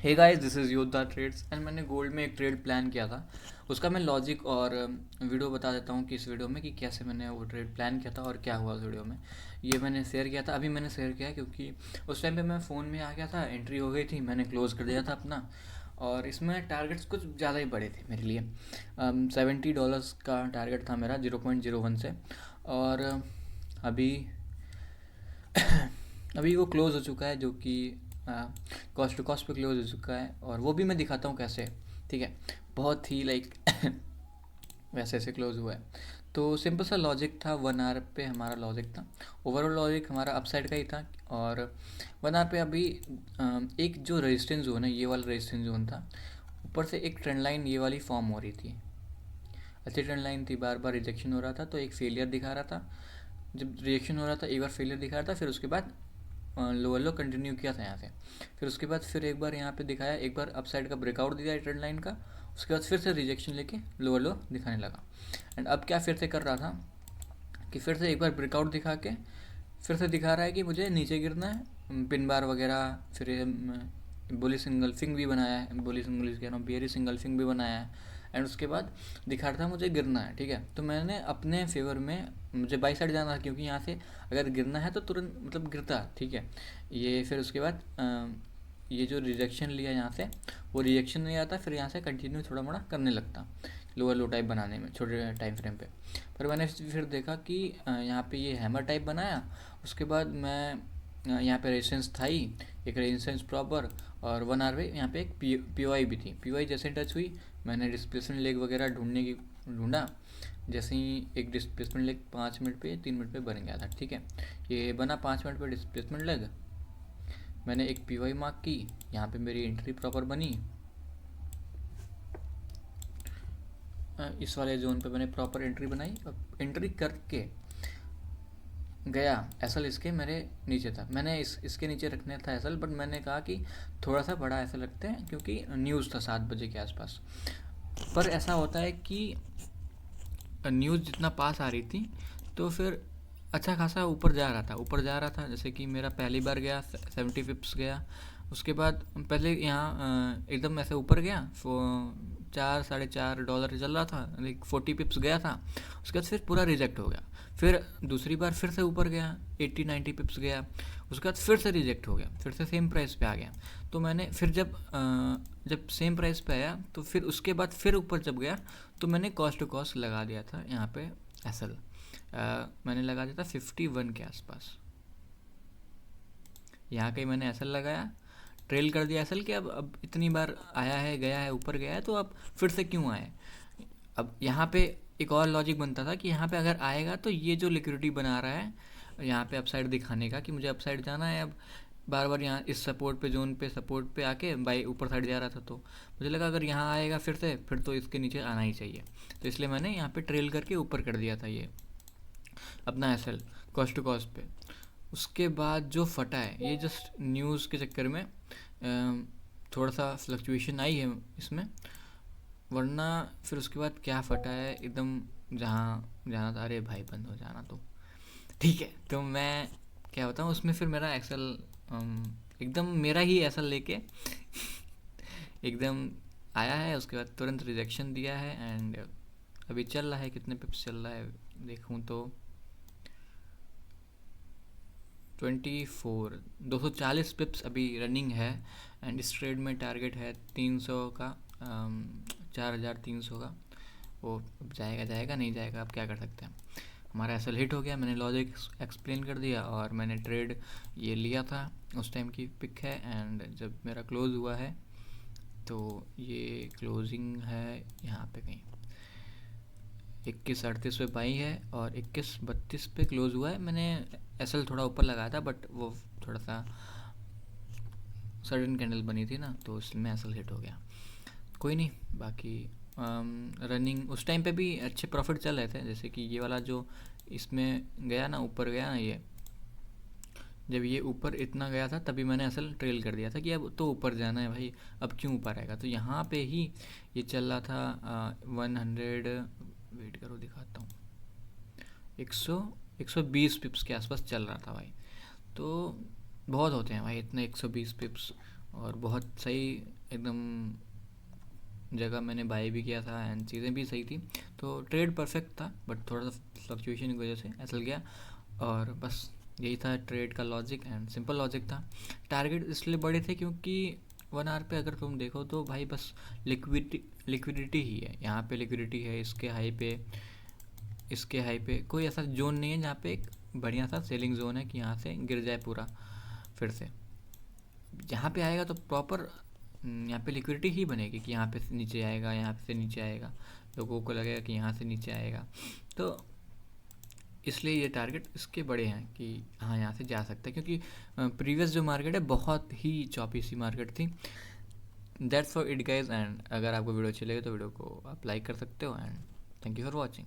Hey guys, this is योद्धा trades and मैंने gold में एक ट्रेड प्लान किया था। उसका मैं लॉजिक और वीडियो बता देता हूँ कि इस वीडियो में कि कैसे मैंने वो ट्रेड प्लान किया था और क्या हुआ उस वीडियो में। ये मैंने शेयर किया था, अभी मैंने शेयर किया है क्योंकि उस टाइम पे मैं फ़ोन में आ गया था, एंट्री हो गई थी, मैंने क्लोज़ कर दिया था अपना। और इसमें टारगेट्स कुछ ज़्यादा ही बड़े थे मेरे लिए। $70 का टारगेट था मेरा 0.01 से। और अभी अभी वो क्लोज़ हो चुका है, जो कि कॉस्ट टू कॉस्ट पे क्लोज़ हो चुका है, और वो भी मैं दिखाता हूँ कैसे। ठीक है, बहुत ही लाइक वैसे ऐसे क्लोज़ हुआ है। तो सिंपल सा लॉजिक था, 1 आवर पे हमारा लॉजिक था। ओवरऑल लॉजिक हमारा अपसाइड का ही था। और 1 आवर पे अभी एक जो रेजिस्टेंस जोन है, ये वाला रेजिस्टेंस जोन था, ऊपर से एक ट्रेंड लाइन ये वाली फॉर्म हो रही थी। अच्छी ट्रेंड लाइन थी, बार बार रिजेक्शन हो रहा था, तो एक फेलियर दिखा रहा था। जब रिएक्शन हो रहा था एक बार फेलियर दिखा रहा था, फिर उसके बाद लोअर लो कंटिन्यू किया था यहाँ से। फिर उसके बाद फिर एक बार यहाँ पे दिखाया, एक बार अपसाइड का ब्रेकआउट दिया ट्रेंड लाइन का। उसके बाद फिर से रिजेक्शन लेके लोअर लो दिखाने लगा। एंड अब क्या फिर से कर रहा था कि फिर से एक बार ब्रेकआउट दिखा के फिर से दिखा रहा है कि मुझे नीचे गिरना है, पिन बार वगैरह। फिर बुली सिंगल्फिंग भी बनाया है, बुली सिंगल कह रहा हूँ, बियरी सिंगल्फिंग भी बनाया है। एंड उसके बाद दिखा रहा था मुझे गिरना है। ठीक है, तो मैंने अपने फेवर में, मुझे बाई साइड जाना था क्योंकि यहाँ से अगर गिरना है तो तुरंत मतलब गिरता। ठीक है, ये फिर उसके बाद ये जो रिजेक्शन लिया यहाँ से, वो रिजेक्शन नहीं आता, फिर यहाँ से कंटिन्यू थोड़ा मोड़ा करने लगता लोअर लो टाइप बनाने में छोटे टाइम फ्रेम पे। पर मैंने फिर देखा कि यहाँ पे ये हैमर टाइप बनाया। उसके बाद मैं यहाँ पे रेजिस्टेंस था ही, एक रेजिस्टेंस प्रॉपर। और 1 आवर पे यहाँ पे एक पी ओ आई भी थी। पी ओ आई जैसे टच हुई, मैंने डिस्प्लेसमेंट लेग वगैरह ढूंढा। जैसे ही एक डिस्प्लेसमेंट लेग 5 मिनट पे 3 मिनट पे बन गया था। ठीक है, ये बना 5 मिनट पे डिस्प्लेसमेंट लेग, मैंने एक पी ओ आई मार्क की, यहाँ पे मेरी एंट्री प्रॉपर बनी। इस वाले जोन पे मैंने प्रॉपर एंट्री बनाई। अब एंट्री करके गया, एसल इसके मेरे नीचे था, मैंने इसके नीचे रखने था एसल, बट मैंने कहा कि थोड़ा सा बड़ा एसल रखते हैं क्योंकि न्यूज़ था 7 बजे के आसपास। पर ऐसा होता है कि न्यूज़ जितना पास आ रही थी, तो फिर अच्छा खासा ऊपर जा रहा था। जैसे कि मेरा पहली बार गया 70 पिप्स गया। उसके बाद पहले यहाँ एकदम ऐसे ऊपर गया, 4 साढ़े 4 डॉलर चल रहा था, लाइक 40 पिप्स गया था। उसके बाद फिर पूरा रिजेक्ट हो गया। फिर दूसरी बार फिर से ऊपर गया, 80 90 पिप्स गया। उसके बाद फिर से रिजेक्ट हो गया, फिर से सेम प्राइस पे आ गया। तो मैंने फिर जब सेम प्राइस पे आया, तो फिर उसके बाद फिर ऊपर जब गया, तो मैंने कॉस्ट टू कॉस्ट लगा दिया था यहाँ पे एसल। मैंने लगा दिया था 51 के आसपास। यहाँ कहीं मैंने एसल लगाया, ट्रेल कर दिया एसल कि अब इतनी बार आया है, गया है, ऊपर गया है, तो अब फिर से क्यों आए। अब यहाँ पे एक और लॉजिक बनता था कि यहाँ पे अगर आएगा तो ये जो लिक्विडिटी बना रहा है यहाँ पे अपसाइड दिखाने का कि मुझे अपसाइड जाना है। अब बार बार यहाँ इस सपोर्ट पे आके बाई ऊपर साइड जा रहा था, तो मुझे लगा अगर यहाँ आएगा फिर से, फिर तो इसके नीचे आना ही चाहिए। तो इसलिए मैंने यहाँ पे ट्रेल करके ऊपर कर दिया था ये अपना एसल कॉस्ट टू कॉस्ट पे। उसके बाद जो फटा है, ये जस्ट न्यूज़ के चक्कर में थोड़ा सा फ्लक्चुएशन आई है इसमें, वरना फिर उसके बाद क्या फटा है एकदम। जहाँ जाना था, अरे भाई बंद हो जाना तो। ठीक है, तो मैं क्या बताऊँ, उसमें फिर मेरा एक्सेल एकदम मेरा ही एक्सेल लेके एकदम आया है। उसके बाद तुरंत रिजेक्शन दिया है। एंड अभी चल रहा है, कितने पिप्स चल रहा है देखूँ तो 240 अभी रनिंग है। एंड इस ट्रेड में टारगेट है 300 का, 4300 का। वो अब जाएगा जाएगा, नहीं जाएगा अब क्या कर सकते हैं। हमारा एसल हिट हो गया, मैंने लॉजिक एक्सप्लेन कर दिया और मैंने ट्रेड ये लिया था, उस टाइम की पिक है। एंड जब मेरा क्लोज़ हुआ है, तो ये क्लोजिंग है यहाँ पे कहीं 21:38 पे बाई है और 21:32 पे क्लोज़ हुआ है। मैंने एसल थोड़ा ऊपर लगाया था, बट वो थोड़ा सा सडन कैंडल बनी थी ना, तो उसमें एसल हिट हो गया। कोई नहीं, बाकी रनिंग उस टाइम पे भी अच्छे प्रॉफिट चल रहे थे। जैसे कि ये वाला जो इसमें गया ना, ऊपर गया ना, ये जब ये ऊपर इतना गया था तभी मैंने असल ट्रेल कर दिया था कि अब तो ऊपर जाना है भाई, अब क्यों ऊपर आएगा। तो यहाँ पे ही ये चल रहा था 100, वेट करो दिखाता हूँ, 120 पिप्स के आसपास चल रहा था भाई। तो बहुत होते हैं भाई इतने 120 पिप्स, और बहुत सही एकदम जगह मैंने बाय भी किया था एंड चीज़ें भी सही थी। तो ट्रेड परफेक्ट था, बट थोड़ा सा फ्लक्चुएशन की वजह से ऐसा गया। और बस यही था ट्रेड का लॉजिक, एंड सिंपल लॉजिक था। टारगेट इसलिए बड़े थे क्योंकि 1 आवर पे अगर तुम देखो तो भाई बस लिक्विडिटी ही है, यहाँ पे लिक्विडिटी है, इसके हाई पे कोई ऐसा जोन नहीं है जहाँ पे एक बढ़िया सा सेलिंग जोन है कि यहाँ से गिर जाए पूरा फिर से। यहाँ पे आएगा तो प्रॉपर यहाँ पे लिक्विडिटी ही बनेगी कि यहाँ पे से नीचे आएगा, यहाँ पे से नीचे आएगा, लोगों को लगेगा कि यहाँ से नीचे आएगा। तो इसलिए ये टारगेट इसके बड़े हैं कि हाँ यहाँ से जा सकता है, क्योंकि प्रीवियस जो मार्केट है बहुत ही चौपी सी मार्केट थी। That's for it guys. And अगर आपको वीडियो अच्छी लगे तो वीडियो को आप लाइक कर सकते हो, and thank you for watching.